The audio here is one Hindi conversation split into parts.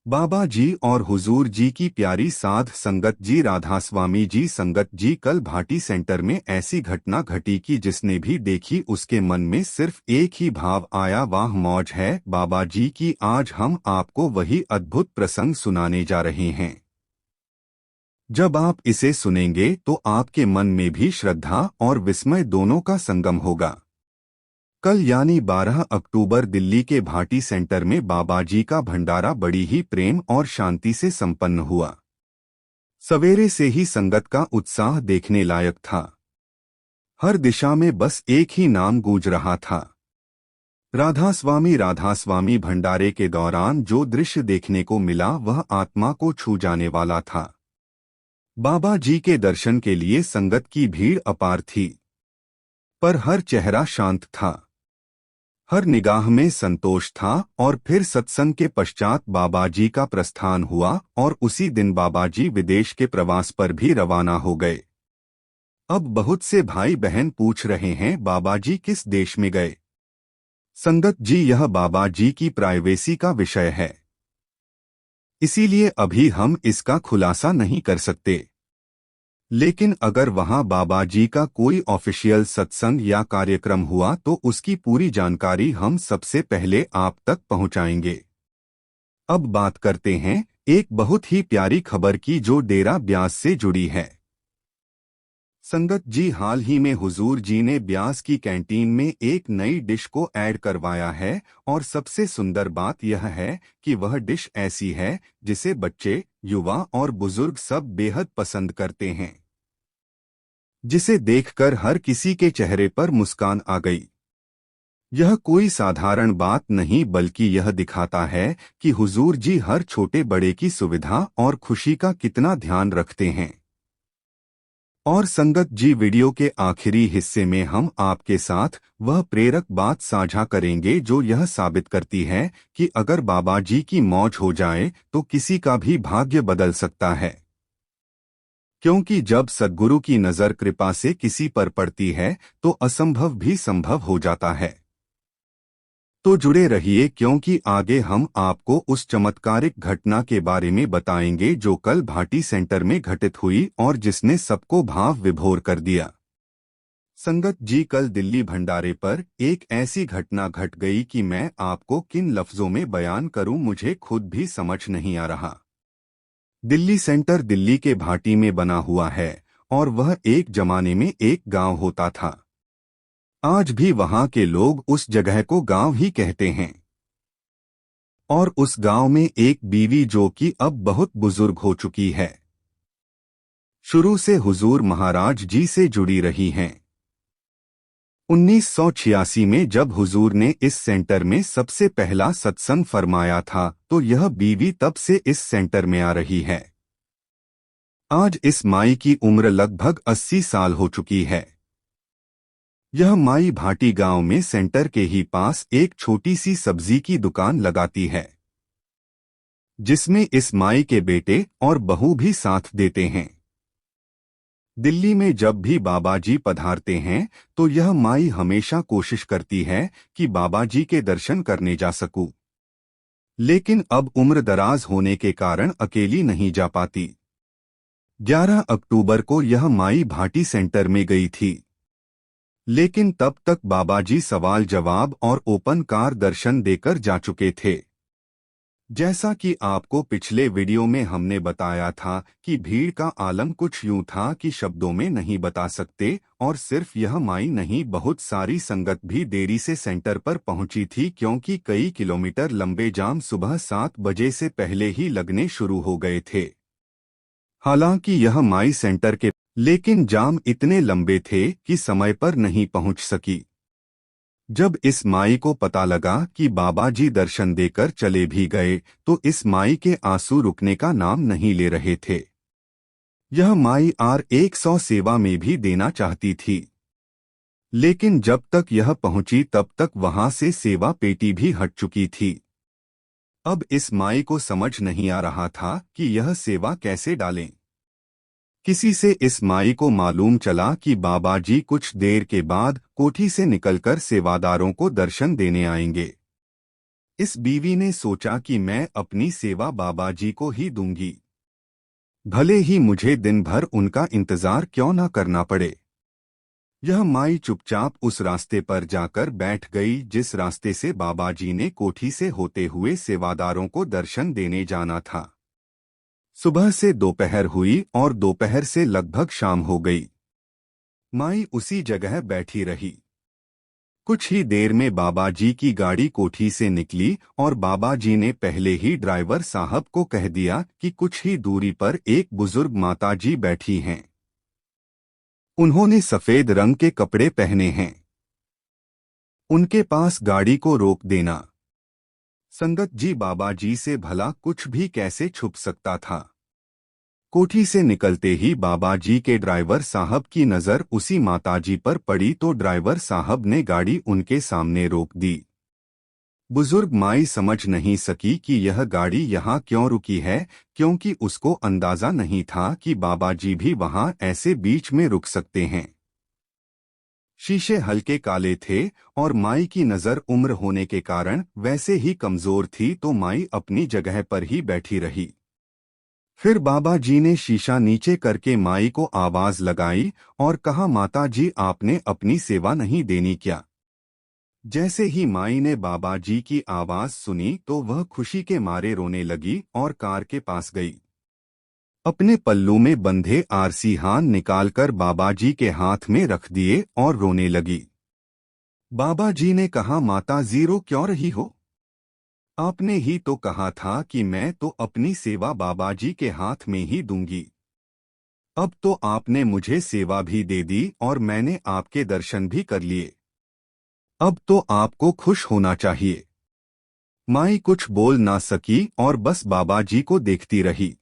बाबा जी और हुजूर जी की प्यारी साध संगत जी, राधास्वामी जी संगत जी, कल भाटी सेंटर में ऐसी घटना घटी कि जिसने भी देखी उसके मन में सिर्फ एक ही भाव आया, वाह मौज है बाबा जी की। आज हम आपको वही अद्भुत प्रसंग सुनाने जा रहे हैं। जब आप इसे सुनेंगे तो आपके मन में भी श्रद्धा और विस्मय दोनों का संगम होगा। कल यानी 12 अक्टूबर दिल्ली के भाटी सेंटर में बाबा जी का भंडारा बड़ी ही प्रेम और शांति से संपन्न हुआ। सवेरे से ही संगत का उत्साह देखने लायक था। हर दिशा में बस एक ही नाम गूंज रहा था, राधास्वामी। राधास्वामी। भंडारे के दौरान जो दृश्य देखने को मिला वह आत्मा को छू जाने वाला था। बाबा जी के दर्शन के लिए संगत की भीड़ अपार थी, पर हर चेहरा शांत था, हर निगाह में संतोष था। और फिर सत्संग के पश्चात बाबा जी का प्रस्थान हुआ और उसी दिन बाबा जी विदेश के प्रवास पर भी रवाना हो गए। अब बहुत से भाई बहन पूछ रहे हैं, बाबा जी किस देश में गए? संगत जी, यह बाबा जी की प्राइवेसी का विषय है, इसीलिए अभी हम इसका खुलासा नहीं कर सकते। लेकिन अगर वहां बाबा जी का कोई ऑफिशियल सत्संग या कार्यक्रम हुआ तो उसकी पूरी जानकारी हम सबसे पहले आप तक पहुंचाएंगे। अब बात करते हैं एक बहुत ही प्यारी खबर की जो डेरा ब्यास से जुड़ी है। संगत जी, हाल ही में हुजूर जी ने ब्यास की कैंटीन में एक नई डिश को ऐड करवाया है, और सबसे सुंदर बात यह है कि वह डिश ऐसी है जिसे बच्चे, युवा और बुजुर्ग सब बेहद पसंद करते हैं, जिसे देखकर हर किसी के चेहरे पर मुस्कान आ गई। यह कोई साधारण बात नहीं बल्कि यह दिखाता है कि हुजूर जी हर छोटे बड़े की सुविधा और खुशी का कितना ध्यान रखते हैं। और संगत जी, वीडियो के आखिरी हिस्से में हम आपके साथ वह प्रेरक बात साझा करेंगे जो यह साबित करती है कि अगर बाबा जी की मौज हो जाए तो किसी का भी भाग्य बदल सकता है। क्योंकि जब सद्गुरु की नज़र कृपा से किसी पर पड़ती है तो असंभव भी संभव हो जाता है। तो जुड़े रहिए, क्योंकि आगे हम आपको उस चमत्कारिक घटना के बारे में बताएंगे जो कल भाटी सेंटर में घटित हुई और जिसने सबको भाव विभोर कर दिया। संगत जी, कल दिल्ली भंडारे पर एक ऐसी घटना घट गई कि मैं आपको किन लफ्जों में बयान करूं, मुझे खुद भी समझ नहीं आ रहा। दिल्ली सेंटर दिल्ली के भाटी में बना हुआ है और वह एक जमाने में एक गांव होता था। आज भी वहां के लोग उस जगह को गांव ही कहते हैं। और उस गांव में एक बीवी जो कि अब बहुत बुजुर्ग हो चुकी है, शुरू से हुजूर महाराज जी से जुड़ी रही हैं। 1986 में जब हुजूर ने इस सेंटर में सबसे पहला सत्संग फरमाया था तो यह बीवी तब से इस सेंटर में आ रही है। आज इस माई की उम्र लगभग 80 साल हो चुकी है। यह माई भाटी गांव में सेंटर के ही पास एक छोटी सी सब्जी की दुकान लगाती है, जिसमें इस माई के बेटे और बहू भी साथ देते हैं। दिल्ली में जब भी बाबा जी पधारते हैं तो यह माई हमेशा कोशिश करती है कि बाबा जी के दर्शन करने जा सकूं, लेकिन अब उम्र दराज होने के कारण अकेली नहीं जा पाती। 11 अक्टूबर को यह माई भाटी सेंटर में गई थी, लेकिन तब तक बाबा जी सवाल जवाब और ओपन कार दर्शन देकर जा चुके थे। जैसा कि आपको पिछले वीडियो में हमने बताया था कि भीड़ का आलम कुछ यूं था कि शब्दों में नहीं बता सकते, और सिर्फ यह माई नहीं, बहुत सारी संगत भी देरी से सेंटर पर पहुंची थी, क्योंकि कई किलोमीटर लंबे जाम सुबह 7 बजे से पहले ही लगने शुरू हो गए थे। हालांकि यह माई सेंटर के, लेकिन जाम इतने लंबे थे कि समय पर नहीं पहुंच सकी। जब इस माई को पता लगा कि बाबा जी दर्शन देकर चले भी गए तो इस माई के आंसू रुकने का नाम नहीं ले रहे थे। यह माई R100 सेवा में भी देना चाहती थी, लेकिन जब तक यह पहुंची तब तक वहां से सेवा पेटी भी हट चुकी थी। अब इस माई को समझ नहीं आ रहा था कि यह सेवा कैसे डालें। किसी से इस माई को मालूम चला कि बाबा जी कुछ देर के बाद कोठी से निकलकर सेवादारों को दर्शन देने आएंगे। इस बीवी ने सोचा कि मैं अपनी सेवा बाबा जी को ही दूंगी, भले ही मुझे दिन भर उनका इंतजार क्यों न करना पड़े। यह माई चुपचाप उस रास्ते पर जाकर बैठ गई जिस रास्ते से बाबा जी ने कोठी से होते हुए सेवादारों को दर्शन देने जाना था। सुबह से दोपहर हुई और दोपहर से लगभग शाम हो गई। माई उसी जगह बैठी रही। कुछ ही देर में बाबा जी की गाड़ी कोठी से निकली और बाबा जी ने पहले ही ड्राइवर साहब को कह दिया कि कुछ ही दूरी पर एक बुजुर्ग माता जी बैठी हैं। उन्होंने सफेद रंग के कपड़े पहने हैं। उनके पास गाड़ी को रोक देना। संगत जी बाबा जी से भला कुछ भी कैसे छुप सकता था। कोठी से निकलते ही बाबा जी के ड्राइवर साहब की नजर उसी माताजी पर पड़ी तो ड्राइवर साहब ने गाड़ी उनके सामने रोक दी। बुजुर्ग माई समझ नहीं सकी कि यह गाड़ी यहाँ क्यों रुकी है, क्योंकि उसको अंदाजा नहीं था कि बाबा जी भी वहाँ ऐसे बीच में रुक सकते हैं। शीशे हल्के काले थे और माई की नजर उम्र होने के कारण वैसे ही कमजोर थी तो माई अपनी जगह पर ही बैठी रही। फिर बाबा जी ने शीशा नीचे करके माई को आवाज लगाई और कहा, माता जी आपने अपनी सेवा नहीं देनी क्या। जैसे ही माई ने बाबा जी की आवाज सुनी तो वह खुशी के मारे रोने लगी और कार के पास गई। अपने पल्लू में बंधे आरसी हान निकालकर बाबा जी के हाथ में रख दिए और रोने लगी। बाबा जी ने कहा, माता जी रो क्यों रही हो? आपने ही तो कहा था कि मैं तो अपनी सेवा बाबा जी के हाथ में ही दूंगी। अब तो आपने मुझे सेवा भी दे दी और मैंने आपके दर्शन भी कर लिए। अब तो आपको खुश होना चाहिए। माई कुछ बोल ना सकी और बस बाबा जी को देखती रही।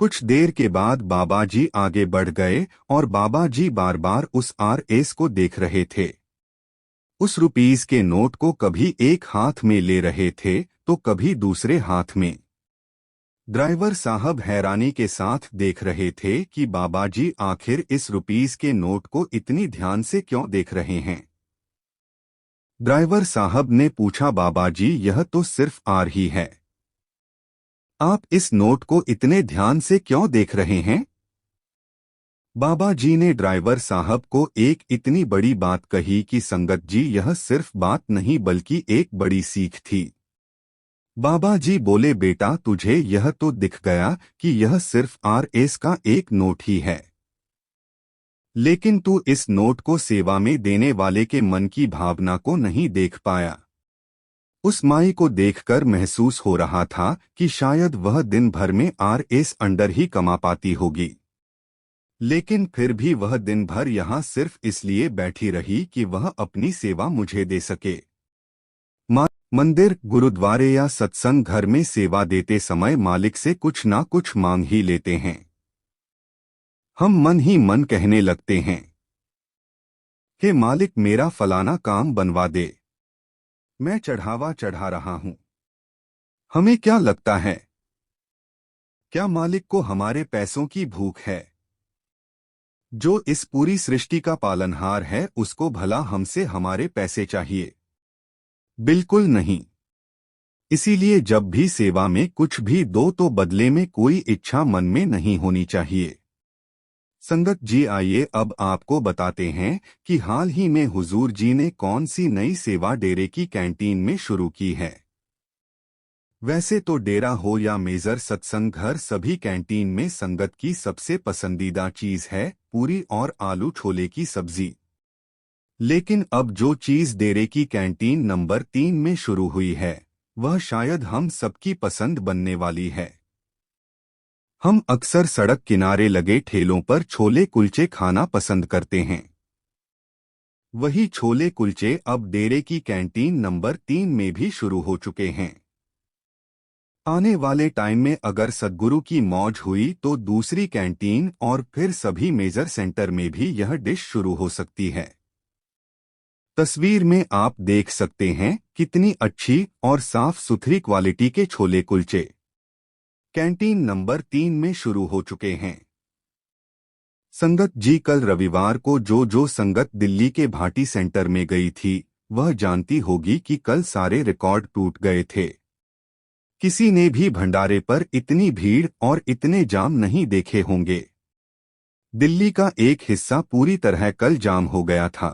कुछ देर के बाद बाबा जी आगे बढ़ गए और बाबा जी बार बार उस आरएस को देख रहे थे। उस रुपीस के नोट को कभी एक हाथ में ले रहे थे तो कभी दूसरे हाथ में। ड्राइवर साहब हैरानी के साथ देख रहे थे कि बाबा जी आखिर इस रुपीस के नोट को इतनी ध्यान से क्यों देख रहे हैं। ड्राइवर साहब ने पूछा, बाबा जी यह तो सिर्फ आर ही है, आप इस नोट को इतने ध्यान से क्यों देख रहे हैं? बाबा जी ने ड्राइवर साहब को एक इतनी बड़ी बात कही कि संगत जी यह सिर्फ बात नहीं बल्कि एक बड़ी सीख थी। बाबा जी बोले, बेटा तुझे यह तो दिख गया कि यह सिर्फ आरएस का एक नोट ही है, लेकिन तू इस नोट को सेवा में देने वाले के मन की भावना को नहीं देख पाया। उस माई को देखकर महसूस हो रहा था कि शायद वह दिन भर में आरएस अंडर ही कमा पाती होगी, लेकिन फिर भी वह दिन भर यहाँ सिर्फ इसलिए बैठी रही कि वह अपनी सेवा मुझे दे सके। मंदिर, गुरुद्वारे या सत्संग घर में सेवा देते समय मालिक से कुछ ना कुछ मांग ही लेते हैं। हम मन ही मन कहने लगते हैं कि मालिक मेरा फलाना काम बनवा दे, मैं चढ़ावा चढ़ा रहा हूं। हमें क्या लगता है, क्या मालिक को हमारे पैसों की भूख है? जो इस पूरी सृष्टि का पालनहार है उसको भला हमसे हमारे पैसे चाहिए? बिल्कुल नहीं। इसीलिए जब भी सेवा में कुछ भी दो तो बदले में कोई इच्छा मन में नहीं होनी चाहिए। संगत जी आइए अब आपको बताते हैं कि हाल ही में हुजूर जी ने कौन सी नई सेवा डेरे की कैंटीन में शुरू की है। वैसे तो डेरा हो या मेजर सत्संग घर, सभी कैंटीन में संगत की सबसे पसंदीदा चीज है पूरी और आलू छोले की सब्जी। लेकिन अब जो चीज डेरे की कैंटीन नंबर 3 में शुरू हुई है वह शायद हम सबकी पसंद बनने वाली है। हम अक्सर सड़क किनारे लगे ठेलों पर छोले कुलचे खाना पसंद करते हैं। वही छोले कुलचे अब डेरे की कैंटीन नंबर 3 में भी शुरू हो चुके हैं। आने वाले टाइम में अगर सद्गुरु की मौज हुई तो दूसरी कैंटीन और फिर सभी मेजर सेंटर में भी यह डिश शुरू हो सकती है। तस्वीर में आप देख सकते हैं कितनी अच्छी और साफ सुथरी क्वालिटी के छोले कुलचे कैंटीन नंबर 3 में शुरू हो चुके हैं। संगत जी कल रविवार को जो संगत दिल्ली के भाटी सेंटर में गई थी वह जानती होगी कि कल सारे रिकॉर्ड टूट गए थे। किसी ने भी भंडारे पर इतनी भीड़ और इतने जाम नहीं देखे होंगे। दिल्ली का एक हिस्सा पूरी तरह कल जाम हो गया था।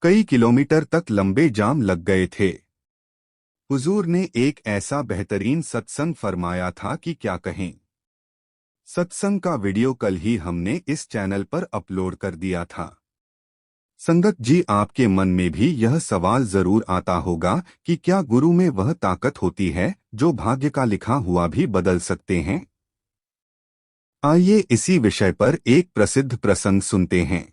कई किलोमीटर तक लंबे जाम लग गए थे। हुजूर ने एक ऐसा बेहतरीन सत्संग फरमाया था कि क्या कहें। सत्संग का वीडियो कल ही हमने इस चैनल पर अपलोड कर दिया था। संगत जी, आपके मन में भी यह सवाल जरूर आता होगा कि क्या गुरु में वह ताकत होती है जो भाग्य का लिखा हुआ भी बदल सकते हैं। आइए इसी विषय पर एक प्रसिद्ध प्रसंग सुनते हैं।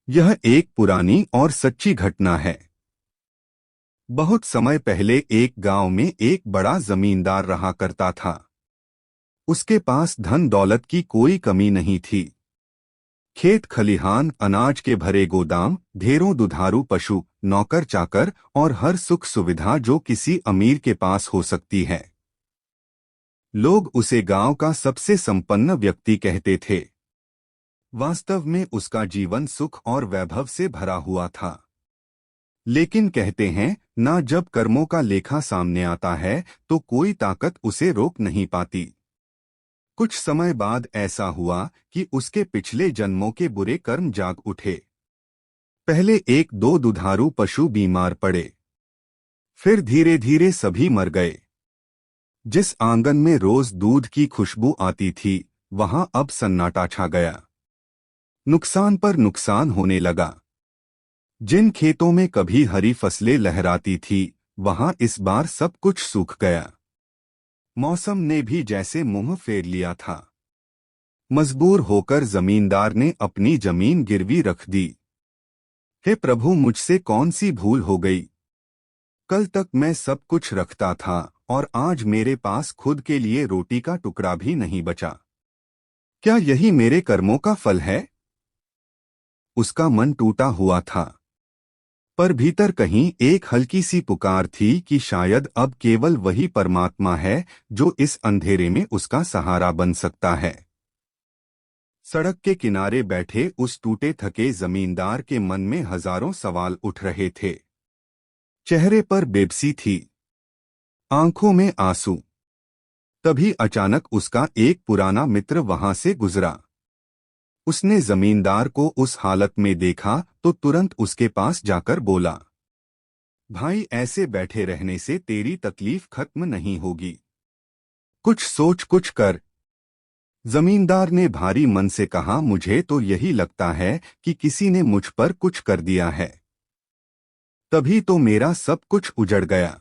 यह एक पुरानी और सच्ची घटना है। बहुत समय पहले एक गांव में एक बड़ा जमींदार रहा करता था। उसके पास धन दौलत की कोई कमी नहीं थी। खेत खलिहान, अनाज के भरे गोदाम, ढेरों दुधारू पशु, नौकर चाकर और हर सुख सुविधा जो किसी अमीर के पास हो सकती है। लोग उसे गांव का सबसे संपन्न व्यक्ति कहते थे। वास्तव में उसका जीवन सुख और वैभव से भरा हुआ था। लेकिन कहते हैं ना, जब कर्मों का लेखा सामने आता है तो कोई ताकत उसे रोक नहीं पाती। कुछ समय बाद ऐसा हुआ कि उसके पिछले जन्मों के बुरे कर्म जाग उठे। पहले एक दो दुधारू पशु बीमार पड़े, फिर धीरे धीरे सभी मर गए। जिस आंगन में रोज दूध की खुशबू आती थी, वहां अब सन्नाटा छा गया। नुकसान पर नुकसान होने लगा। जिन खेतों में कभी हरी फसलें लहराती थी, वहां इस बार सब कुछ सूख गया। मौसम ने भी जैसे मुंह फेर लिया था। मजबूर होकर जमींदार ने अपनी जमीन गिरवी रख दी। हे प्रभु, मुझसे कौन सी भूल हो गई। कल तक मैं सब कुछ रखता था और आज मेरे पास खुद के लिए रोटी का टुकड़ा भी नहीं बचा। क्या यही मेरे कर्मों का फल है। उसका मन टूटा हुआ था, पर भीतर कहीं एक हल्की सी पुकार थी कि शायद अब केवल वही परमात्मा है जो इस अंधेरे में उसका सहारा बन सकता है। सड़क के किनारे बैठे उस टूटे थके जमींदार के मन में हजारों सवाल उठ रहे थे। चेहरे पर बेबसी थी, आंखों में आंसू। तभी अचानक उसका एक पुराना मित्र वहां से गुजरा। उसने जमींदार को उस हालत में देखा तो तुरंत उसके पास जाकर बोला, भाई, ऐसे बैठे रहने से तेरी तकलीफ खत्म नहीं होगी। कुछ सोच, कुछ कर। जमींदार ने भारी मन से कहा, मुझे तो यही लगता है कि किसी ने मुझ पर कुछ कर दिया है। तभी तो मेरा सब कुछ उजड़ गया।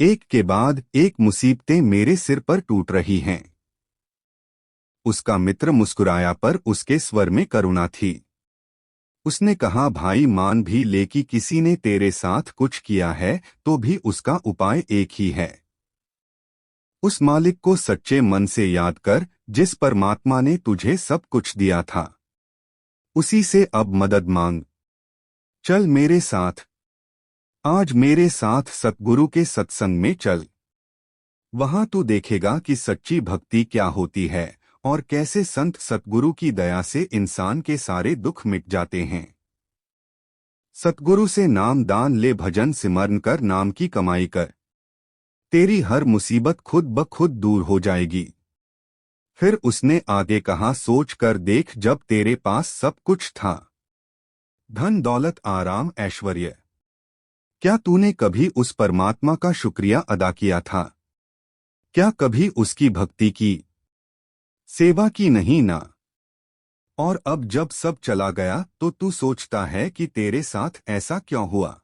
एक के बाद एक मुसीबतें मेरे सिर पर टूट रही हैं। उसका मित्र मुस्कुराया, पर उसके स्वर में करुणा थी। उसने कहा, भाई, मान भी ले कि किसी ने तेरे साथ कुछ किया है तो भी उसका उपाय एक ही है। उस मालिक को सच्चे मन से याद कर जिस परमात्मा ने तुझे सब कुछ दिया था। उसी से अब मदद मांग। चल मेरे साथ। आज मेरे साथ सतगुरु के सत्संग में चल। वहां तू देखेगा कि सच्ची भक्ति क्या होती है और कैसे संत सतगुरु की दया से इंसान के सारे दुख मिट जाते हैं। सतगुरु से नाम दान ले, भजन सिमरन कर, नाम की कमाई कर। तेरी हर मुसीबत खुद ब खुद दूर हो जाएगी। फिर उसने आगे कहा, सोच कर देख, जब तेरे पास सब कुछ था, धन दौलत आराम ऐश्वर्य, क्या तूने कभी उस परमात्मा का शुक्रिया अदा किया था। क्या कभी उसकी भक्ति की, सेवा की नहीं ना। और अब जब सब चला गया तो तू सोचता है कि तेरे साथ ऐसा क्यों हुआ।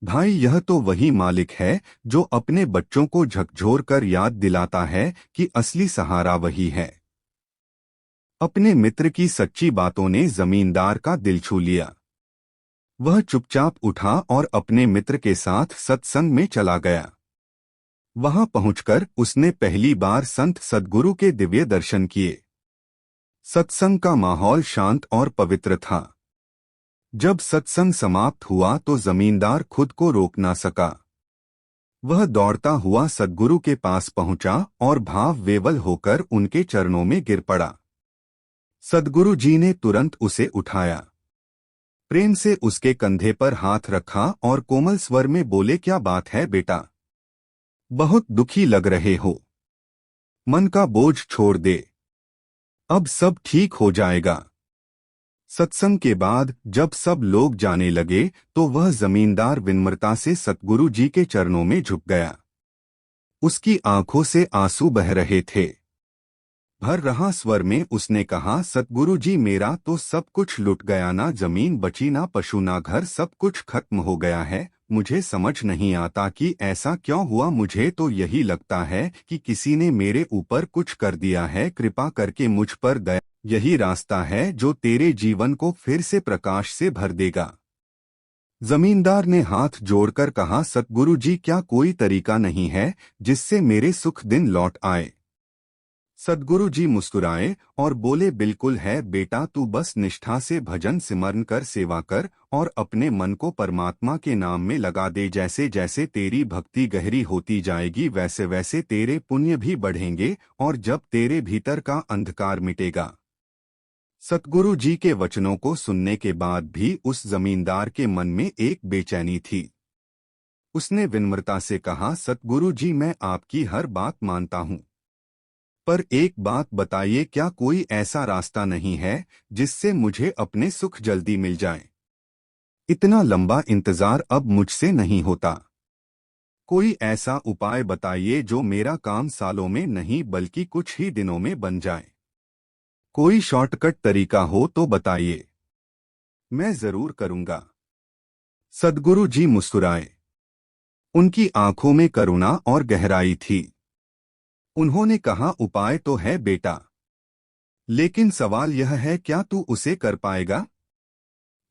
भाई, यह तो वही मालिक है जो अपने बच्चों को झकझोर कर याद दिलाता है कि असली सहारा वही है। अपने मित्र की सच्ची बातों ने जमींदार का दिल छू लिया। वह चुपचाप उठा और अपने मित्र के साथ सत्संग में चला गया। वहां पहुंचकर उसने पहली बार संत सद्गुरु के दिव्य दर्शन किए। सत्संग का माहौल शांत और पवित्र था। जब सत्संग समाप्त हुआ तो जमींदार खुद को रोक ना सका। वह दौड़ता हुआ सद्गुरु के पास पहुंचा और भाव विवल होकर उनके चरणों में गिर पड़ा। सद्गुरु जी ने तुरंत उसे उठाया। प्रेम से उसके कंधे पर हाथ रखा और कोमल स्वर में बोले, क्या बात है बेटा, बहुत दुखी लग रहे हो। मन का बोझ छोड़ दे, अब सब ठीक हो जाएगा। सत्संग के बाद जब सब लोग जाने लगे तो वह जमींदार विनम्रता से सतगुरु जी के चरणों में झुक गया। उसकी आंखों से आंसू बह रहे थे। भर रहा स्वर में उसने कहा, सतगुरु जी, मेरा तो सब कुछ लुट गया, ना जमीन बची, ना पशु, ना घर, सब कुछ खत्म हो गया है। मुझे समझ नहीं आता कि ऐसा क्यों हुआ। मुझे तो यही लगता है कि किसी ने मेरे ऊपर कुछ कर दिया है। कृपा करके मुझ पर दया, यही रास्ता है जो तेरे जीवन को फिर से प्रकाश से भर देगा। जमींदार ने हाथ जोड़कर कहा, सतगुरु जी, क्या कोई तरीका नहीं है जिससे मेरे सुख दिन लौट आए। सद्गुरु जी मुस्कुराए और बोले, बिल्कुल है बेटा, तू बस निष्ठा से भजन सिमरन कर, सेवा कर और अपने मन को परमात्मा के नाम में लगा दे। जैसे जैसे तेरी भक्ति गहरी होती जाएगी वैसे वैसे तेरे पुण्य भी बढ़ेंगे और जब तेरे भीतर का अंधकार मिटेगा। सतगुरु जी के वचनों को सुनने के बाद भी उस जमींदार के मन में एक बेचैनी थी। उसने विनम्रता से कहा, सतगुरु जी, मैं आपकी हर बात मानता हूँ, पर एक बात बताइए, क्या कोई ऐसा रास्ता नहीं है जिससे मुझे अपने सुख जल्दी मिल जाए। इतना लंबा इंतजार अब मुझसे नहीं होता। कोई ऐसा उपाय बताइए जो मेरा काम सालों में नहीं बल्कि कुछ ही दिनों में बन जाए। कोई शॉर्टकट तरीका हो तो बताइए, मैं जरूर करूंगा। सद्गुरु जी मुस्कुराए। उनकी आंखों में करुणा और गहराई थी। उन्होंने कहा, उपाय तो है बेटा, लेकिन सवाल यह है, क्या तू उसे कर पाएगा।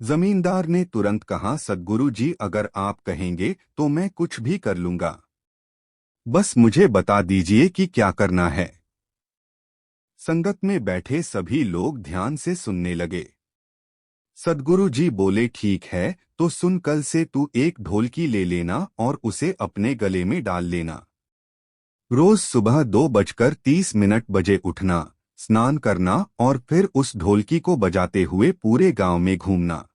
जमींदार ने तुरंत कहा, सद्गुरु जी, अगर आप कहेंगे तो मैं कुछ भी कर लूंगा, बस मुझे बता दीजिए कि क्या करना है। संगत में बैठे सभी लोग ध्यान से सुनने लगे। सद्गुरु जी बोले, ठीक है तो सुन, कल से तू एक ढोलकी ले लेना और उसे अपने गले में डाल लेना। रोज सुबह 2:30 बजे उठना, स्नान करना और फिर उस ढोलकी को बजाते हुए पूरे गांव में घूमना।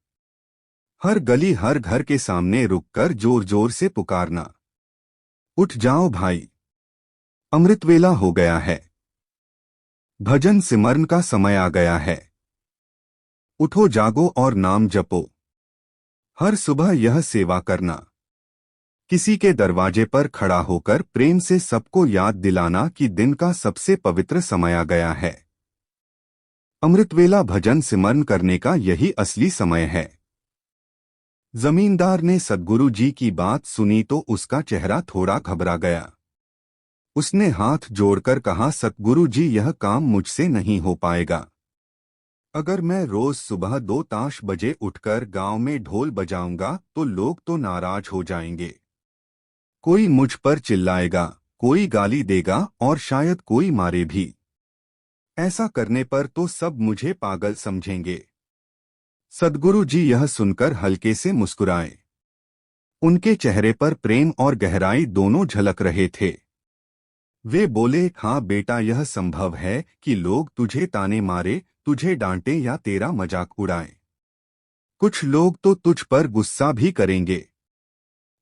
हर गली हर घर के सामने रुककर जोर जोर से पुकारना, उठ जाओ भाई, अमृत वेला हो गया है, भजन सिमरन का समय आ गया है। उठो जागो और नाम जपो। हर सुबह यह सेवा करना। किसी के दरवाजे पर खड़ा होकर प्रेम से सबको याद दिलाना कि दिन का सबसे पवित्र समय आ गया है। अमृतवेला भजन सिमरन करने का यही असली समय है। जमींदार ने सद्गुरु जी की बात सुनी तो उसका चेहरा थोड़ा घबरा गया। उसने हाथ जोड़कर कहा, सतगुरु जी, यह काम मुझसे नहीं हो पाएगा। अगर मैं रोज सुबह 2 बजे उठकर गांव में ढोल बजाऊंगा तो लोग तो नाराज हो जाएंगे। कोई मुझ पर चिल्लाएगा, कोई गाली देगा और शायद कोई मारे भी। ऐसा करने पर तो सब मुझे पागल समझेंगे। सद्गुरु जी यह सुनकर हल्के से मुस्कुराए। उनके चेहरे पर प्रेम और गहराई दोनों झलक रहे थे। वे बोले, हाँ बेटा, यह संभव है कि लोग तुझे ताने मारे, तुझे डांटे या तेरा मजाक उड़ाएं। कुछ लोग तो तुझ पर गुस्सा भी करेंगे,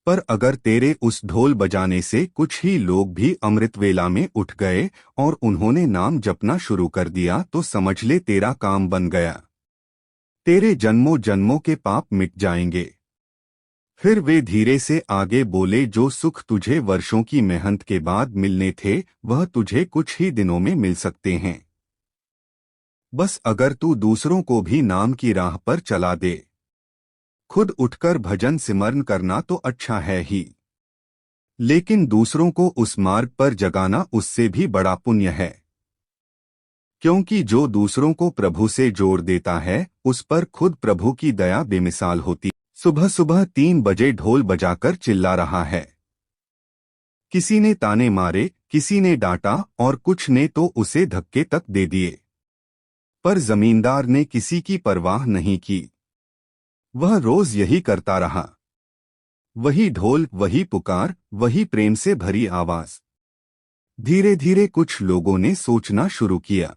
पर अगर तेरे उस ढोल बजाने से कुछ ही लोग भी अमृत वेला में उठ गए और उन्होंने नाम जपना शुरू कर दिया तो समझ ले तेरा काम बन गया। तेरे जन्मों जन्मों के पाप मिट जाएंगे। फिर वे धीरे से आगे बोले, जो सुख तुझे वर्षों की मेहनत के बाद मिलने थे वह तुझे कुछ ही दिनों में मिल सकते हैं। बस अगर तू दूसरों को भी नाम की राह पर चला दे। खुद उठकर भजन सिमरन करना तो अच्छा है ही, लेकिन दूसरों को उस मार्ग पर जगाना उससे भी बड़ा पुण्य है। क्योंकि जो दूसरों को प्रभु से जोड़ देता है उस पर खुद प्रभु की दया बेमिसाल होती। सुबह सुबह 3 बजे ढोल बजाकर चिल्ला रहा है। किसी ने ताने मारे, किसी ने डांटा और कुछ ने तो उसे धक्के तक दे दिए, पर जमींदार ने किसी की परवाह नहीं की। वह रोज यही करता रहा। वही ढोल, वही पुकार, वही प्रेम से भरी आवाज। धीरे धीरे कुछ लोगों ने सोचना शुरू किया,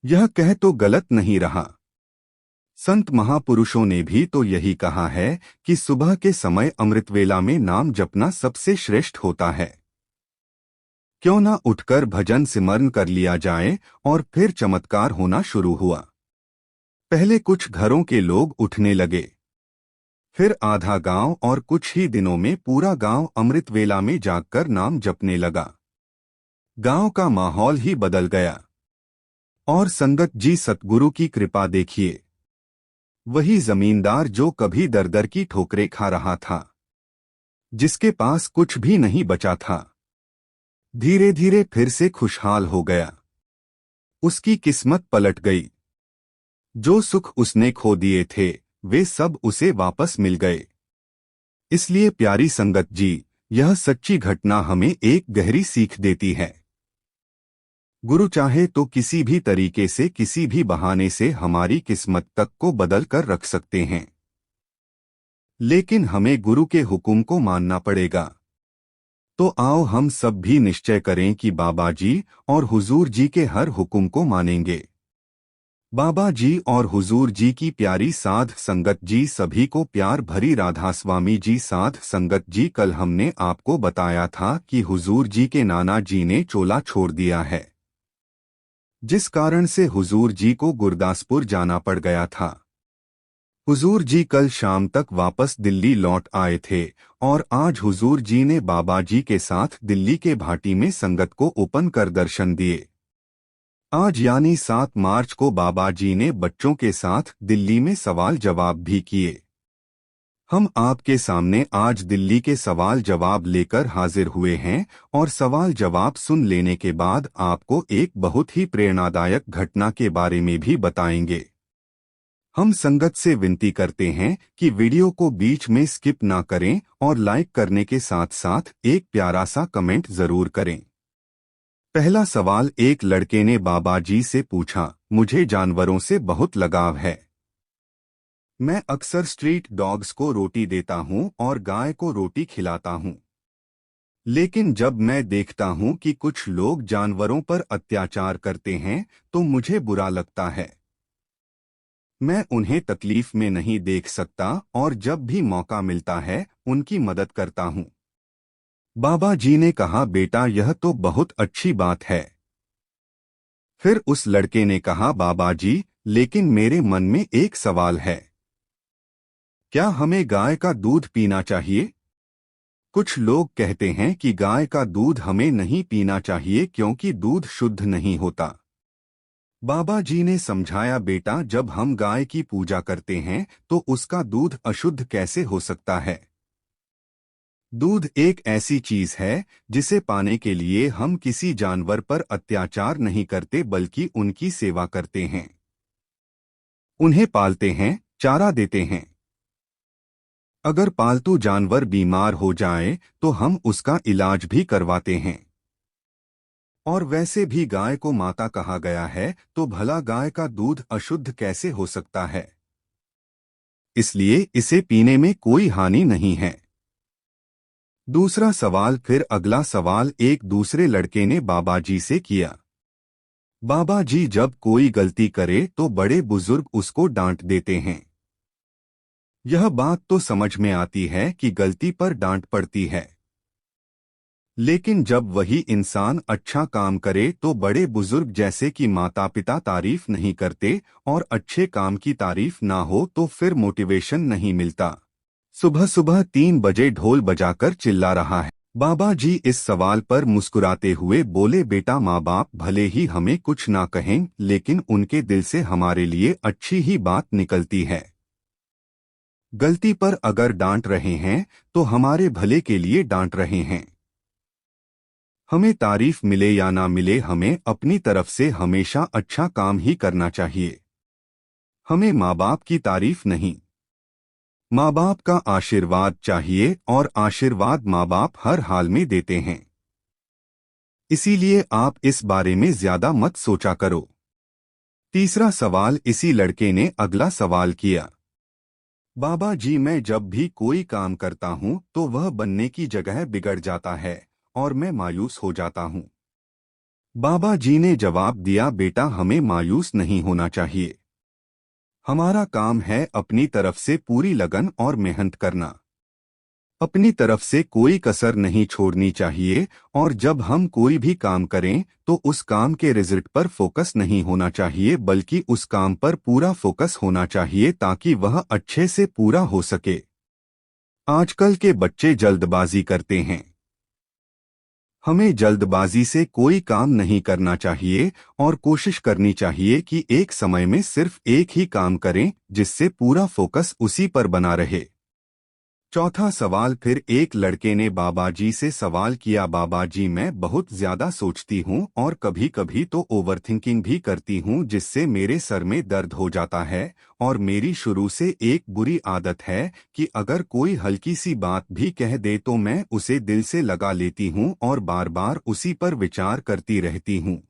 यह कह तो गलत नहीं रहा। संत महापुरुषों ने भी तो यही कहा है कि सुबह के समय अमृतवेला में नाम जपना सबसे श्रेष्ठ होता है। क्यों ना उठकर भजन सिमरन कर लिया जाए। और फिर चमत्कार होना शुरू हुआ। पहले कुछ घरों के लोग उठने लगे, फिर आधा गांव, और कुछ ही दिनों में पूरा गांव अमृतवेला में जागकर नाम जपने लगा। गांव का माहौल ही बदल गया। और संगत जी, सतगुरु की कृपा देखिए। वही जमींदार जो कभी दर दर की ठोकरें खा रहा था, जिसके पास कुछ भी नहीं बचा था, धीरे धीरे फिर से खुशहाल हो गया। उसकी किस्मत पलट गई। जो सुख उसने खो दिए थे वे सब उसे वापस मिल गए। इसलिए प्यारी संगत जी, यह सच्ची घटना हमें एक गहरी सीख देती है। गुरु चाहे तो किसी भी तरीके से, किसी भी बहाने से हमारी किस्मत तक को बदल कर रख सकते हैं, लेकिन हमें गुरु के हुक्म को मानना पड़ेगा। तो आओ हम सब भी निश्चय करें कि बाबा जी और हुजूर जी के हर हुक्म को मानेंगे। बाबा जी और हुजूर जी की प्यारी साध संगत जी, सभी को प्यार भरी राधा स्वामी जी। साध संगत जी, कल हमने आपको बताया था कि हुजूर जी के नाना जी ने चोला छोड़ दिया है, जिस कारण से हुजूर जी को गुरदासपुर जाना पड़ गया था। हुजूर जी कल शाम तक वापस दिल्ली लौट आए थे और आज हुजूर जी ने बाबा जी के साथ दिल्ली के भाटी में संगत को ओपन कर दर्शन दिए। आज यानी 7 मार्च को बाबा जी ने बच्चों के साथ दिल्ली में सवाल जवाब भी किए। हम आपके सामने आज दिल्ली के सवाल जवाब लेकर हाजिर हुए हैं और सवाल जवाब सुन लेने के बाद आपको एक बहुत ही प्रेरणादायक घटना के बारे में भी बताएंगे। हम संगत से विनती करते हैं कि वीडियो को बीच में स्किप ना करें और लाइक करने के साथ साथ एक प्यारा सा कमेंट जरूर करें। पहला सवाल, एक लड़के ने बाबा जी से पूछा, मुझे जानवरों से बहुत लगाव है। मैं अक्सर स्ट्रीट डॉग्स को रोटी देता हूं और गाय को रोटी खिलाता हूं, लेकिन जब मैं देखता हूं कि कुछ लोग जानवरों पर अत्याचार करते हैं तो मुझे बुरा लगता है। मैं उन्हें तकलीफ में नहीं देख सकता और जब भी मौका मिलता है उनकी मदद करता हूं। बाबा जी ने कहा, बेटा यह तो बहुत अच्छी बात है। फिर उस लड़के ने कहा, बाबा जी लेकिन मेरे मन में एक सवाल है, क्या हमें गाय का दूध पीना चाहिए? कुछ लोग कहते हैं कि गाय का दूध हमें नहीं पीना चाहिए क्योंकि दूध शुद्ध नहीं होता। बाबा जी ने समझाया, बेटा जब हम गाय की पूजा करते हैं तो उसका दूध अशुद्ध कैसे हो सकता है? दूध एक ऐसी चीज है जिसे पाने के लिए हम किसी जानवर पर अत्याचार नहीं करते बल्कि उनकी सेवा करते हैं, उन्हें पालते हैं, चारा देते हैं। अगर पालतू जानवर बीमार हो जाए तो हम उसका इलाज भी करवाते हैं। और वैसे भी गाय को माता कहा गया है, तो भला गाय का दूध अशुद्ध कैसे हो सकता है? इसलिए इसे पीने में कोई हानि नहीं है। दूसरा सवाल, फिर अगला सवाल एक दूसरे लड़के ने बाबा जी से किया। बाबा जी जब कोई गलती करे तो बड़े बुजुर्ग उसको डांट देते हैं। यह बात तो समझ में आती है कि गलती पर डांट पड़ती है, लेकिन जब वही इंसान अच्छा काम करे तो बड़े बुजुर्ग जैसे कि माता पिता तारीफ नहीं करते और अच्छे काम की तारीफ ना हो तो फिर मोटिवेशन नहीं मिलता। सुबह सुबह 3 बजे ढोल बजाकर चिल्ला रहा है। बाबा जी इस सवाल पर मुस्कुराते हुए बोले, बेटा माँ बाप भले ही हमें कुछ ना कहें लेकिन उनके दिल से हमारे लिए अच्छी ही बात निकलती है। गलती पर अगर डांट रहे हैं तो हमारे भले के लिए डांट रहे हैं। हमें तारीफ मिले या ना मिले, हमें अपनी तरफ से हमेशा अच्छा काम ही करना चाहिए। हमें माँ बाप की तारीफ नहीं, माँ बाप का आशीर्वाद चाहिए और आशीर्वाद माँ बाप हर हाल में देते हैं। इसीलिए आप इस बारे में ज्यादा मत सोचा करो। तीसरा सवाल, इसी लड़के ने अगला सवाल किया। बाबा जी मैं जब भी कोई काम करता हूँ तो वह बनने की जगह बिगड़ जाता है और मैं मायूस हो जाता हूँ। बाबा जी ने जवाब दिया, बेटा हमें मायूस नहीं होना चाहिए। हमारा काम है अपनी तरफ से पूरी लगन और मेहनत करना। अपनी तरफ से कोई कसर नहीं छोड़नी चाहिए, और जब हम कोई भी काम करें तो उस काम के रिजल्ट पर फोकस नहीं होना चाहिए, बल्कि उस काम पर पूरा फोकस होना चाहिए ताकि वह अच्छे से पूरा हो सके। आजकल के बच्चे जल्दबाजी करते हैं। हमें जल्दबाजी से कोई काम नहीं करना चाहिए और कोशिश करनी चाहिए कि एक समय में सिर्फ एक ही काम करें, जिससे पूरा फोकस उसी पर बना रहे। चौथा सवाल। फिर एक लड़के ने बाबा जी से सवाल किया, बाबा जी मैं बहुत ज्यादा सोचती हूँ और कभी कभी तो ओवरथिंकिंग भी करती हूँ, जिससे मेरे सर में दर्द हो जाता है। और मेरी शुरू से एक बुरी आदत है कि अगर कोई हल्की सी बात भी कह दे तो मैं उसे दिल से लगा लेती हूँ और बार बार उसी पर विचार करती रहती हूँ।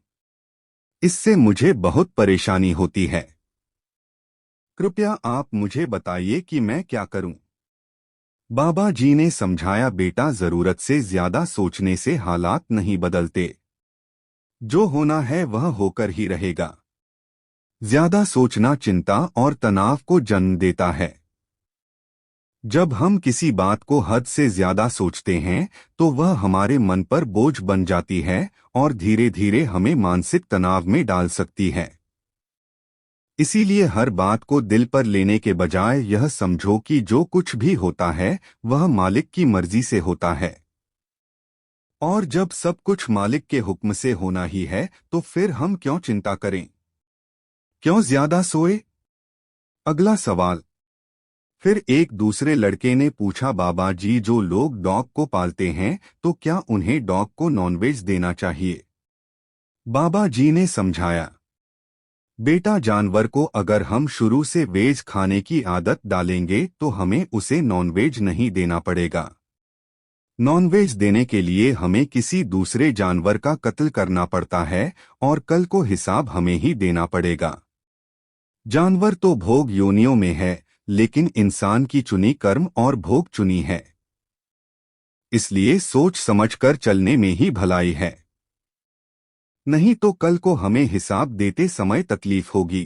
इससे मुझे बहुत परेशानी होती है। कृपया आप मुझे बताइए कि मैं क्या करूँ। बाबा जी ने समझाया, बेटा जरूरत से ज्यादा सोचने से हालात नहीं बदलते। जो होना है वह होकर ही रहेगा। ज्यादा सोचना चिंता और तनाव को जन्म देता है। जब हम किसी बात को हद से ज्यादा सोचते हैं तो वह हमारे मन पर बोझ बन जाती है और धीरे धीरे हमें मानसिक तनाव में डाल सकती है। इसीलिए हर बात को दिल पर लेने के बजाय यह समझो कि जो कुछ भी होता है वह मालिक की मर्जी से होता है। और जब सब कुछ मालिक के हुक्म से होना ही है तो फिर हम क्यों चिंता करें, क्यों ज्यादा सोए। अगला सवाल। फिर एक दूसरे लड़के ने पूछा, बाबा जी जो लोग डॉग को पालते हैं तो क्या उन्हें डॉग को नॉनवेज देना चाहिए। बाबा जी ने समझाया, बेटा जानवर को अगर हम शुरू से वेज खाने की आदत डालेंगे तो हमें उसे नॉनवेज नहीं देना पड़ेगा। नॉनवेज देने के लिए हमें किसी दूसरे जानवर का कत्ल करना पड़ता है और कल को हिसाब हमें ही देना पड़ेगा। जानवर तो भोग योनियों में है, लेकिन इंसान की चुनी कर्म और भोग चुनी है। इसलिए सोच समझकर चलने में ही भलाई है, नहीं तो कल को हमें हिसाब देते समय तकलीफ होगी।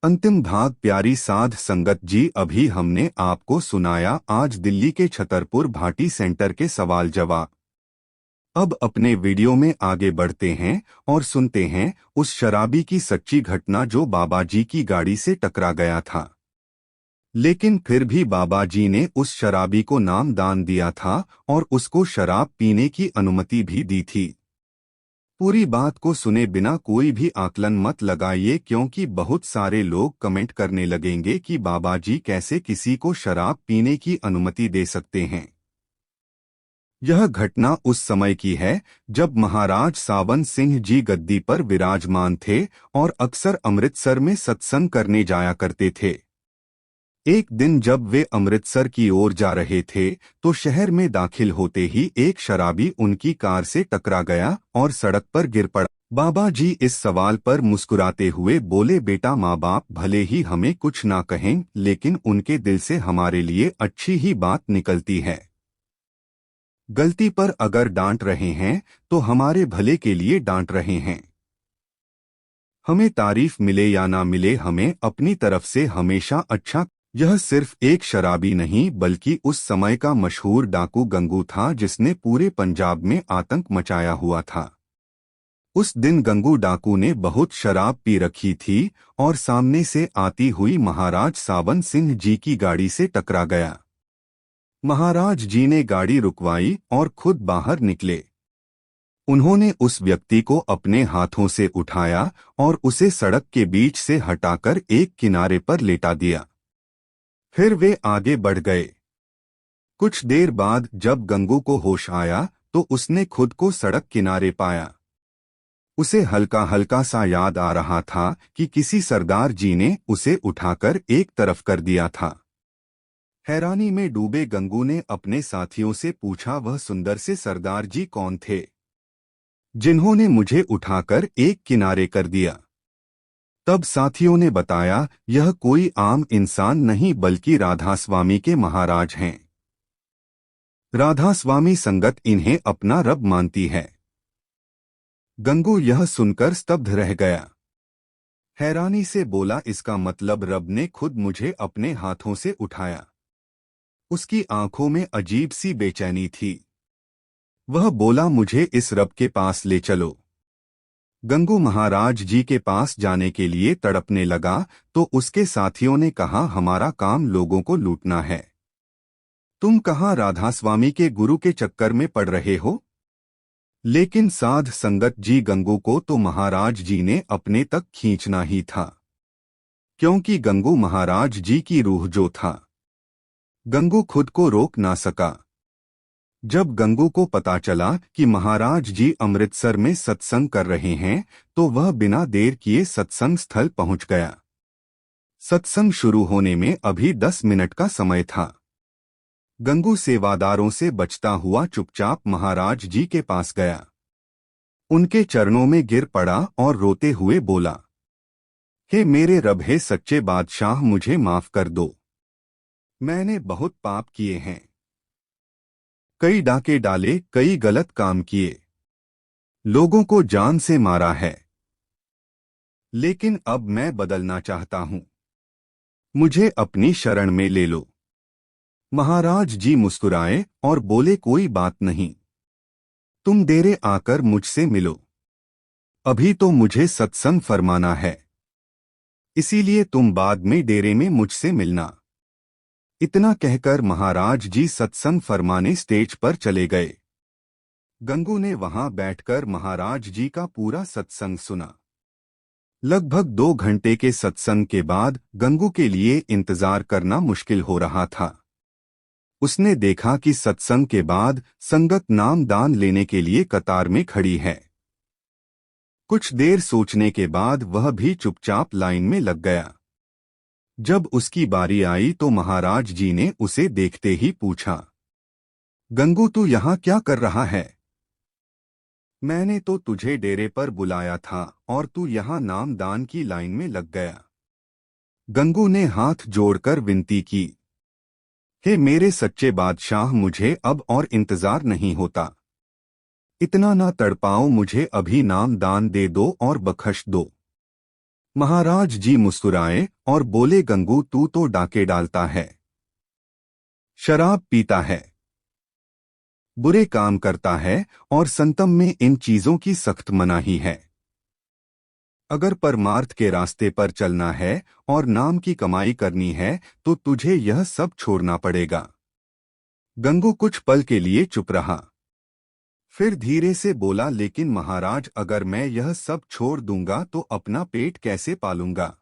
अंतिम भाग। प्यारी साध संगत जी, अभी हमने आपको सुनाया आज दिल्ली के छतरपुर भाटी सेंटर के सवाल जवाब। अब अपने वीडियो में आगे बढ़ते हैं और सुनते हैं उस शराबी की सच्ची घटना जो बाबा जी की गाड़ी से टकरा गया था। लेकिन फिर भी बाबा जी ने उस शराबी को नाम दान दिया था और उसको शराब पीने की अनुमति भी दी थी। पूरी बात को सुने बिना कोई भी आकलन मत लगाइए, क्योंकि बहुत सारे लोग कमेंट करने लगेंगे कि बाबा जी कैसे किसी को शराब पीने की अनुमति दे सकते हैं। यह घटना उस समय की है जब महाराज सावन सिंह जी गद्दी पर विराजमान थे और अक्सर अमृतसर में सत्संग करने जाया करते थे। एक दिन जब वे अमृतसर की ओर जा रहे थे तो शहर में दाखिल होते ही एक शराबी उनकी कार से टकरा गया और सड़क पर गिर पड़ा। बाबा जी इस सवाल पर मुस्कुराते हुए बोले, बेटा माँ बाप भले ही हमें कुछ ना कहें, लेकिन उनके दिल से हमारे लिए अच्छी ही बात निकलती है। गलती पर अगर डांट रहे हैं तो हमारे भले के लिए डांट रहे हैं। हमें तारीफ मिले या ना मिले, हमें अपनी तरफ से हमेशा अच्छा। यह सिर्फ एक शराबी नहीं बल्कि उस समय का मशहूर डाकू गंगू था जिसने पूरे पंजाब में आतंक मचाया हुआ था। उस दिन गंगू डाकू ने बहुत शराब पी रखी थी और सामने से आती हुई महाराज सावन सिंह जी की गाड़ी से टकरा गया। महाराज जी ने गाड़ी रुकवाई और खुद बाहर निकले। उन्होंने उस व्यक्ति को अपने हाथों से उठाया और उसे सड़क के बीच से हटाकर एक किनारे पर लेटा दिया। फिर वे आगे बढ़ गए। कुछ देर बाद जब गंगू को होश आया तो उसने खुद को सड़क किनारे पाया। उसे हल्का हल्का सा याद आ रहा था कि किसी सरदार जी ने उसे उठाकर एक तरफ कर दिया था। हैरानी में डूबे गंगू ने अपने साथियों से पूछा, वह सुंदर से सरदार जी कौन थे जिन्होंने मुझे उठाकर एक किनारे कर दिया। तब साथियों ने बताया, यह कोई आम इंसान नहीं बल्कि राधास्वामी के महाराज हैं। राधास्वामी संगत इन्हें अपना रब मानती है। गंगू यह सुनकर स्तब्ध रह गया। हैरानी से बोला, इसका मतलब रब ने खुद मुझे अपने हाथों से उठाया। उसकी आंखों में अजीब सी बेचैनी थी। वह बोला, मुझे इस रब के पास ले चलो। गंगू महाराज जी के पास जाने के लिए तड़पने लगा तो उसके साथियों ने कहा, हमारा काम लोगों को लूटना है। तुम कहाँ राधा स्वामी के गुरु के चक्कर में पड़ रहे हो? लेकिन साध संगत जी, गंगू को तो महाराज जी ने अपने तक खींचना ही था, क्योंकि गंगू महाराज जी की रूह जो था। गंगू खुद को रोक ना सका। जब गंगू को पता चला कि महाराज जी अमृतसर में सत्संग कर रहे हैं तो वह बिना देर किए सत्संग स्थल पहुंच गया। सत्संग शुरू होने में अभी 10 मिनट का समय था। गंगू सेवादारों से बचता हुआ चुपचाप महाराज जी के पास गया। उनके चरणों में गिर पड़ा और रोते हुए बोला, हे मेरे रब, हे सच्चे बादशाह, मुझे माफ कर दो। मैंने बहुत पाप किए हैं, कई डाके डाले, कई गलत काम किए, लोगों को जान से मारा है। लेकिन अब मैं बदलना चाहता हूं, मुझे अपनी शरण में ले लो। महाराज जी मुस्कुराए और बोले, कोई बात नहीं, तुम देरे आकर मुझसे मिलो। अभी तो मुझे सत्संग फरमाना है, इसीलिए तुम बाद में डेरे में मुझसे मिलना। इतना कहकर महाराज जी सत्संग फरमाने स्टेज पर चले गए। गंगू ने वहां बैठकर महाराज जी का पूरा सत्संग सुना। लगभग 2 घंटे के सत्संग के बाद गंगू के लिए इंतजार करना मुश्किल हो रहा था। उसने देखा कि सत्संग के बाद संगत नाम दान लेने के लिए कतार में खड़ी है। कुछ देर सोचने के बाद वह भी चुपचाप लाइन में लग गया। जब उसकी बारी आई तो महाराज जी ने उसे देखते ही पूछा, गंगू, तू यहाँ क्या कर रहा है? मैंने तो तुझे डेरे पर बुलाया था और तू यहाँ नाम दान की लाइन में लग गया। गंगू ने हाथ जोड़कर विनती की, हे मेरे सच्चे बादशाह, मुझे अब और इंतजार नहीं होता। इतना ना तड़पाओ, मुझे अभी नाम दान दे दो और बख्श दो। महाराज जी मुस्कुराए और बोले, गंगू, तू तो डाके डालता है, शराब पीता है, बुरे काम करता है और संतम में इन चीजों की सख्त मनाही है। अगर परमार्थ के रास्ते पर चलना है और नाम की कमाई करनी है तो तुझे यह सब छोड़ना पड़ेगा। गंगू कुछ पल के लिए चुप रहा, फिर धीरे से बोला, लेकिन महाराज, अगर मैं यह सब छोड़ दूंगा तो अपना पेट कैसे पालूंगा?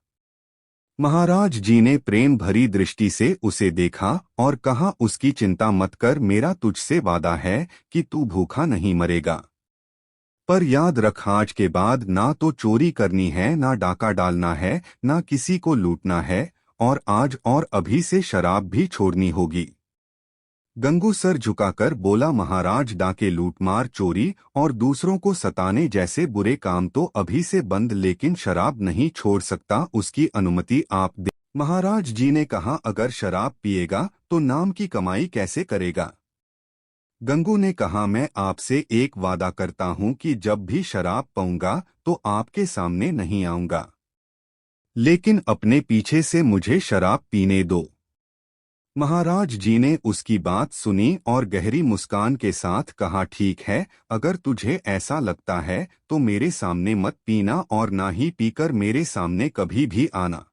महाराज जी ने प्रेम भरी दृष्टि से उसे देखा और कहा, उसकी चिंता मत कर, मेरा तुझसे वादा है कि तू भूखा नहीं मरेगा। पर याद रख, आज के बाद ना तो चोरी करनी है, ना डाका डालना है, ना किसी को लूटना है, और आज और अभी से शराब भी छोड़नी होगी। गंगू सर झुकाकर बोला, महाराज, डाके, लूटमार, चोरी और दूसरों को सताने जैसे बुरे काम तो अभी से बंद, लेकिन शराब नहीं छोड़ सकता, उसकी अनुमति आप दे। महाराज जी ने कहा, अगर शराब पिएगा तो नाम की कमाई कैसे करेगा? गंगू ने कहा, मैं आपसे एक वादा करता हूं कि जब भी शराब पीऊंगा तो आपके सामने नहीं आऊंगा, लेकिन अपने पीछे से मुझे शराब पीने दो। महाराज जी ने उसकी बात सुनी और गहरी मुस्कान के साथ कहा, ठीक है, अगर तुझे ऐसा लगता है तो मेरे सामने मत पीना और ना ही पीकर मेरे सामने कभी भी आना।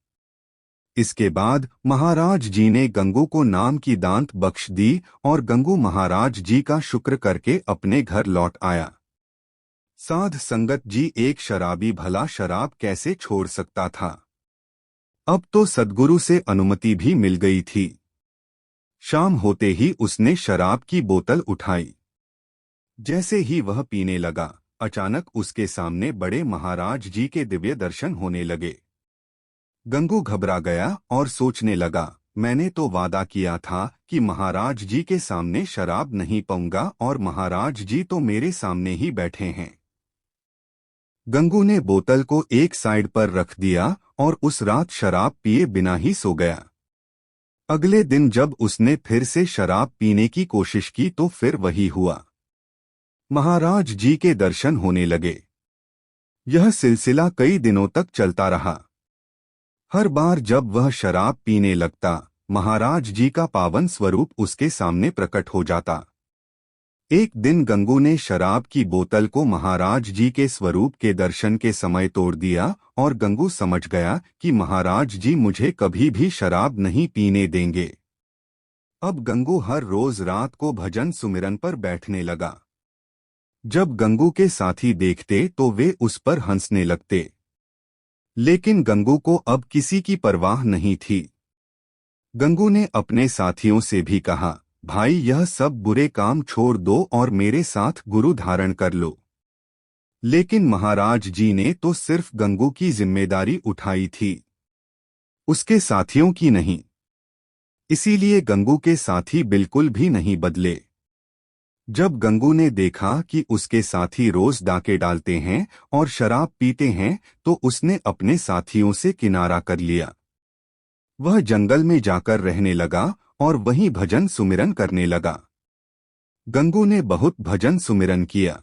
इसके बाद महाराज जी ने गंगू को नाम की दांत बख्श दी और गंगू महाराज जी का शुक्र करके अपने घर लौट आया। साध संगत जी, एक शराबी भला शराब कैसे छोड़ सकता था? अब तो सद्गुरु से अनुमति भी मिल गई थी। शाम होते ही उसने शराब की बोतल उठाई। जैसे ही वह पीने लगा, अचानक उसके सामने बड़े महाराज जी के दिव्य दर्शन होने लगे। गंगू घबरा गया और सोचने लगा, मैंने तो वादा किया था कि महाराज जी के सामने शराब नहीं पीऊंगा और महाराज जी तो मेरे सामने ही बैठे हैं। गंगू ने बोतल को एक साइड पर रख दिया और उस रात शराब पिए बिना ही सो गया। अगले दिन जब उसने फिर से शराब पीने की कोशिश की तो फिर वही हुआ। महाराज जी के दर्शन होने लगे। यह सिलसिला कई दिनों तक चलता रहा। हर बार जब वह शराब पीने लगता, महाराज जी का पावन स्वरूप उसके सामने प्रकट हो जाता। एक दिन गंगू ने शराब की बोतल को महाराज जी के स्वरूप के दर्शन के समय तोड़ दिया और गंगू समझ गया कि महाराज जी मुझे कभी भी शराब नहीं पीने देंगे। अब गंगू हर रोज रात को भजन सुमिरन पर बैठने लगा। जब गंगू के साथी देखते तो वे उस पर हंसने लगते, लेकिन गंगू को अब किसी की परवाह नहीं थी। गंगू ने अपने साथियों से भी कहा, भाई यह सब बुरे काम छोड़ दो और मेरे साथ गुरु धारण कर लो। लेकिन महाराज जी ने तो सिर्फ गंगू की जिम्मेदारी उठाई थी, उसके साथियों की नहीं। इसीलिए गंगू के साथी बिल्कुल भी नहीं बदले। जब गंगू ने देखा कि उसके साथी रोज डाके डालते हैं और शराब पीते हैं, तो उसने अपने साथियों से किनारा कर लिया। वह जंगल में जाकर रहने लगा और वहीं भजन सुमिरन करने लगा। गंगू ने बहुत भजन सुमिरन किया।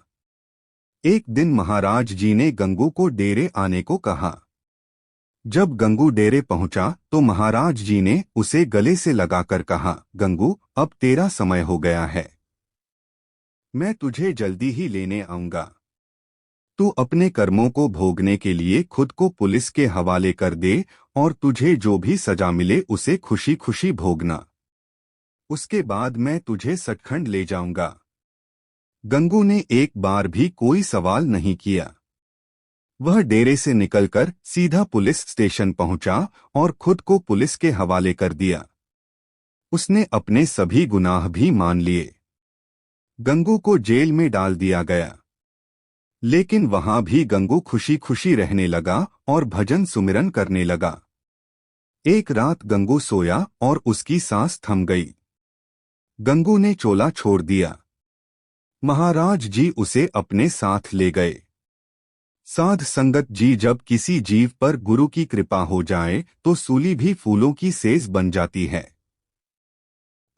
एक दिन महाराज जी ने गंगू को डेरे आने को कहा। जब गंगू डेरे पहुंचा तो महाराज जी ने उसे गले से लगाकर कहा, गंगू अब तेरा समय हो गया है, मैं तुझे जल्दी ही लेने आऊंगा। तू अपने कर्मों को भोगने के लिए खुद को पुलिस के हवाले कर दे और तुझे जो भी सजा मिले उसे खुशी खुशी भोगना। उसके बाद मैं तुझे सचखंड ले जाऊंगा। गंगू ने एक बार भी कोई सवाल नहीं किया। वह डेरे से निकलकर सीधा पुलिस स्टेशन पहुंचा और खुद को पुलिस के हवाले कर दिया। उसने अपने सभी गुनाह भी मान लिए। गंगू को जेल में डाल दिया गया, लेकिन वहां भी गंगू खुशी खुशी रहने लगा और भजन सुमिरन करने लगा। एक रात गंगू सोया और उसकी सांस थम गई। गंगू ने चोला छोड़ दिया। महाराज जी उसे अपने साथ ले गए। साध संगत जी, जब किसी जीव पर गुरु की कृपा हो जाए तो सूली भी फूलों की सेज बन जाती है।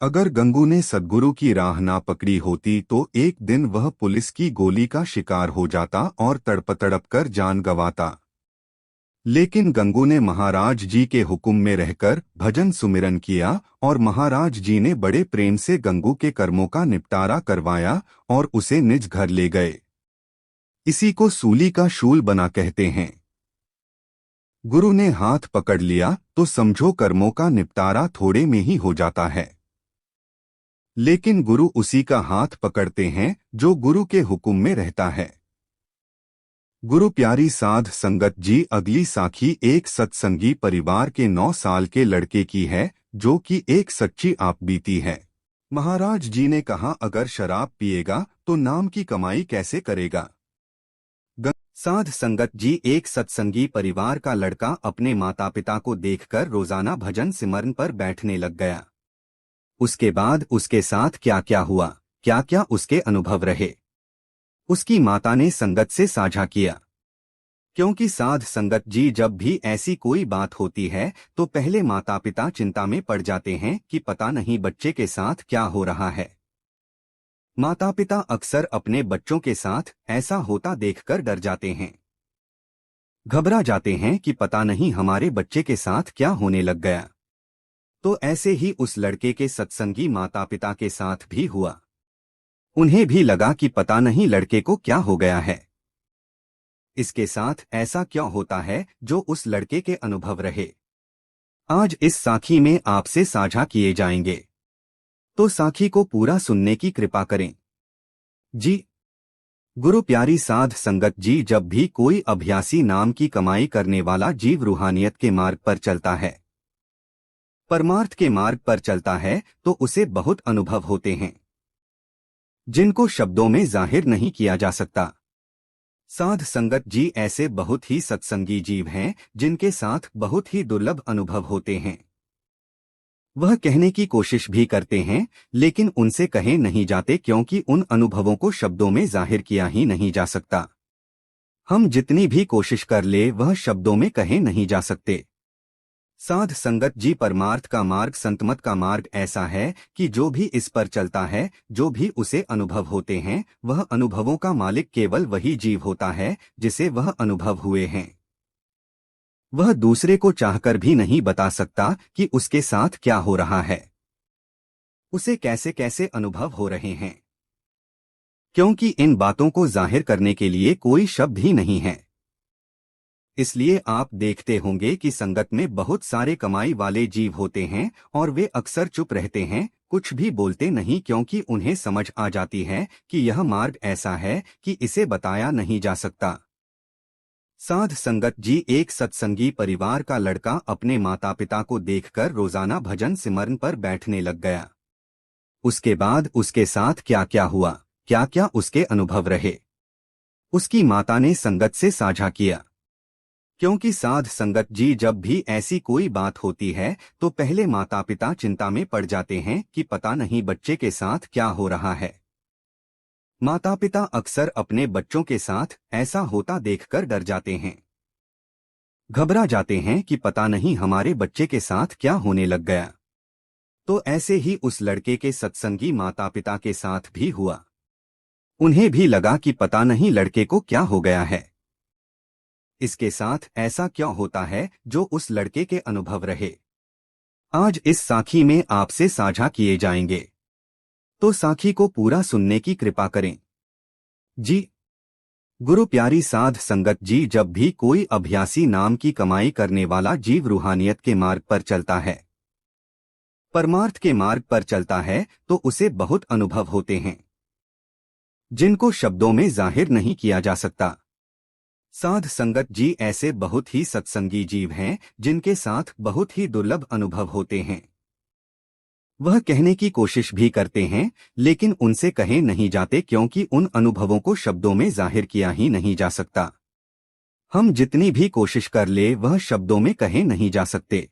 अगर गंगू ने सद्गुरु की राह ना पकड़ी होती तो एक दिन वह पुलिस की गोली का शिकार हो जाता और तड़प तड़प कर जान गंवाता। लेकिन गंगू ने महाराज जी के हुक्म में रहकर भजन सुमिरन किया और महाराज जी ने बड़े प्रेम से गंगू के कर्मों का निपटारा करवाया और उसे निज घर ले गए। इसी को सूली का शूल बना कहते हैं। गुरु ने हाथ पकड़ लिया तो समझो कर्मों का निपटारा थोड़े में ही हो जाता है। लेकिन गुरु उसी का हाथ पकड़ते हैं जो गुरु के हुक्म में रहता है। गुरु प्यारी साध संगत जी, अगली साखी एक सत्संगी परिवार के 9 साल के लड़के की है जो कि एक सच्ची आप बीती है। महाराज जी ने कहा, अगर शराब पिएगा तो नाम की कमाई कैसे करेगा। साध संगत जी, एक सत्संगी परिवार का लड़का अपने माता पिता को देखकर रोजाना भजन सिमरन पर बैठने लग गया। उसके बाद उसके साथ क्या क्या हुआ, क्या क्या उसके अनुभव रहे, उसकी माता ने संगत से साझा किया। क्योंकि साध संगत जी, जब भी ऐसी कोई बात होती है तो पहले माता पिता चिंता में पड़ जाते हैं कि पता नहीं बच्चे के साथ क्या हो रहा है। माता पिता अक्सर अपने बच्चों के साथ ऐसा होता देखकर डर जाते हैं, घबरा जाते हैं कि पता नहीं हमारे बच्चे के साथ क्या होने लग गया। तो ऐसे ही उस लड़के के सत्संगी माता पिता के साथ भी हुआ। उन्हें भी लगा कि पता नहीं लड़के को क्या हो गया है। इसके साथ ऐसा क्यों होता है जो उस लड़के के अनुभव रहे, आज इस साखी में आपसे साझा किए जाएंगे। तो साखी को पूरा सुनने की कृपा करें जी। गुरु प्यारी साध संगत जी, जब भी कोई अभ्यासी नाम की कमाई करने वाला जीव रूहानियत के मार्ग पर चलता है, परमार्थ के मार्ग पर चलता है, तो उसे बहुत अनुभव होते हैं जिनको शब्दों में जाहिर नहीं किया जा सकता। साध संगत जी ऐसे बहुत ही सत्संगी जीव हैं जिनके साथ बहुत ही दुर्लभ अनुभव होते हैं। वह कहने की कोशिश भी करते हैं, लेकिन उनसे कहे नहीं जाते क्योंकि उन अनुभवों को शब्दों में जाहिर किया ही नहीं जा सकता। हम जितनी भी कोशिश कर ले वह शब्दों में कहे नहीं जा सकते। साध संगत जी, परमार्थ का मार्ग, संतमत का मार्ग ऐसा है कि जो भी इस पर चलता है, जो भी उसे अनुभव होते हैं, वह अनुभवों का मालिक केवल वही जीव होता है जिसे वह अनुभव हुए हैं। वह दूसरे को चाहकर भी नहीं बता सकता कि उसके साथ क्या हो रहा है, उसे कैसे कैसे अनुभव हो रहे हैं, क्योंकि इन बातों को जाहिर करने के लिए कोई शब्द ही नहीं है। इसलिए आप देखते होंगे कि संगत में बहुत सारे कमाई वाले जीव होते हैं और वे अक्सर चुप रहते हैं, कुछ भी बोलते नहीं, क्योंकि उन्हें समझ आ जाती है कि यह मार्ग ऐसा है कि इसे बताया नहीं जा सकता। साध संगत जी एक सत्संगी परिवार का लड़का अपने माता पिता को देखकर रोजाना भजन सिमरन पर बैठने लग गया। उसके बाद उसके साथ क्या क्या हुआ, क्या क्या उसके अनुभव रहे, उसकी माता ने संगत से साझा किया। क्योंकि साध संगत जी जब भी ऐसी कोई बात होती है तो पहले माता पिता चिंता में पड़ जाते हैं कि पता नहीं बच्चे के साथ क्या हो रहा है। माता पिता अक्सर अपने बच्चों के साथ ऐसा होता देखकर डर जाते हैं, घबरा जाते हैं कि पता नहीं हमारे बच्चे के साथ क्या होने लग गया। तो ऐसे ही उस लड़के के सत्संगी माता पिता के साथ भी हुआ। उन्हें भी लगा कि पता नहीं लड़के को क्या हो गया है, इसके साथ ऐसा क्यों होता है जो उस लड़के के अनुभव रहे। आज इस साखी में आपसे साझा किए जाएंगे, तो साखी को पूरा सुनने की कृपा करें जी। गुरु प्यारी साध संगत जी, जब भी कोई अभ्यासी नाम की कमाई करने वाला जीव रूहानियत के मार्ग पर चलता है, परमार्थ के मार्ग पर चलता है, तो उसे बहुत अनुभव होते हैं जिनको शब्दों में जाहिर नहीं किया जा सकता। साध संगत जी ऐसे बहुत ही सत्संगी जीव हैं जिनके साथ बहुत ही दुर्लभ अनुभव होते हैं। वह कहने की कोशिश भी करते हैं, लेकिन उनसे कहे नहीं जाते, क्योंकि उन अनुभवों को शब्दों में जाहिर किया ही नहीं जा सकता। हम जितनी भी कोशिश कर ले वह शब्दों में कहे नहीं जा सकते।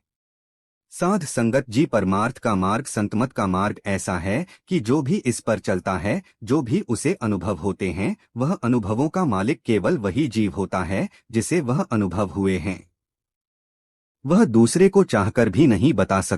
साध संगत जी, परमार्थ का मार्ग, संतमत का मार्ग ऐसा है कि जो भी इस पर चलता है, जो भी उसे अनुभव होते हैं, वह अनुभवों का मालिक केवल वही जीव होता है जिसे वह अनुभव हुए हैं। वह दूसरे को चाहकर भी नहीं बता सकता।